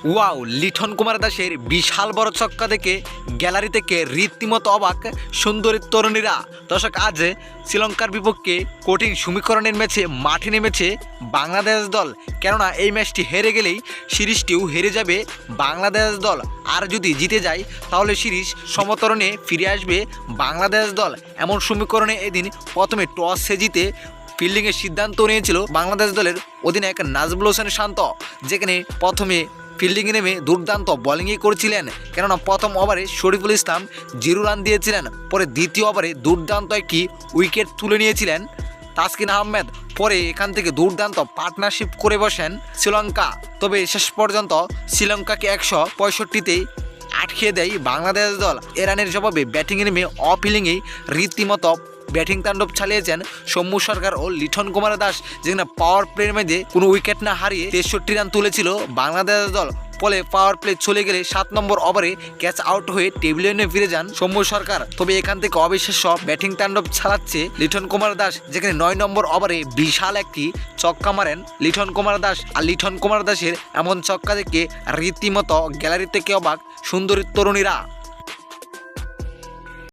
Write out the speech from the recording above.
Wow, Liton Kumar দাসের বিশাল বড় ছক্কা দেখে গ্যালারি থেকে রীতিমতো অবাক সুন্দরী তরুণীরা। দর্শক, আজ শ্রীলঙ্কার বিপক্ষে কঠিন সমীকরণের ম্যাচে মাঠে নেমেছে বাংলাদেশ দল। কেননা এই ম্যাচটি হেরে গেলেই সিরিজটিও হেরে যাবে বাংলাদেশ দল। আর যদি জিতে যায় তাহলে সিরিজ সমতরণে ফিরে আসবে বাংলাদেশ দল। এমন সমীকরণে এদিন প্রথমে টসে জিতে ফিল্ডিংয়ের সিদ্ধান্ত নিয়েছিল বাংলাদেশ দলের অধিনায়ক নাজমুল হোসেন শান্ত, যেখানে প্রথমে ফিল্ডিংয়ে নেমে দুর্দান্ত বোলিংই করেছিলেন। কেননা প্রথম ওভারে শরীফুল ইসলাম 0 রান দিয়েছিলেন, পরে দ্বিতীয় ওভারে দুর্দান্ত একটি উইকেট তুলে নিয়েছিলেন তাসকিন আহমেদ। পরে এখান থেকে দুর্দান্ত পার্টনারশিপ করে বসেন শ্রীলঙ্কা। তবে শেষ পর্যন্ত শ্রীলঙ্কাকে 165তেই আটকে দেয় বাংলাদেশ দল। এ রানের জবাবে ব্যাটিংয়ে নেমে অফিলিংয়েই রীতিমতো ব্যাটিং তাণ্ডব চালিয়েছেন সৌম্য সরকার ও লিটন কুমার দাস, যেখানে পাওয়ার প্লের মধ্যে কোনো উইকেট না হারিয়ে 63 রান তুলেছিল বাংলাদেশ দল। ফলে পাওয়ার প্লে চলে গেলে 7 নম্বর ওভারে ক্যাচ আউট হয়ে টেবিলে ফিরে যান সৌম্য সরকার। তবে এখান থেকে অবিশ্বাস্য ব্যাটিং তাণ্ডব চালাচ্ছে লিটন কুমার দাস, যেখানে 9 নম্বর ওভারে বিশাল একটি ছক্কা মারেন লিটন কুমার দাস। আর লিটন কুমার দাসের এমন ছক্কা দেখে রীতিমতো গ্যালারি থেকে অবাক সুন্দরী তরুণীরা।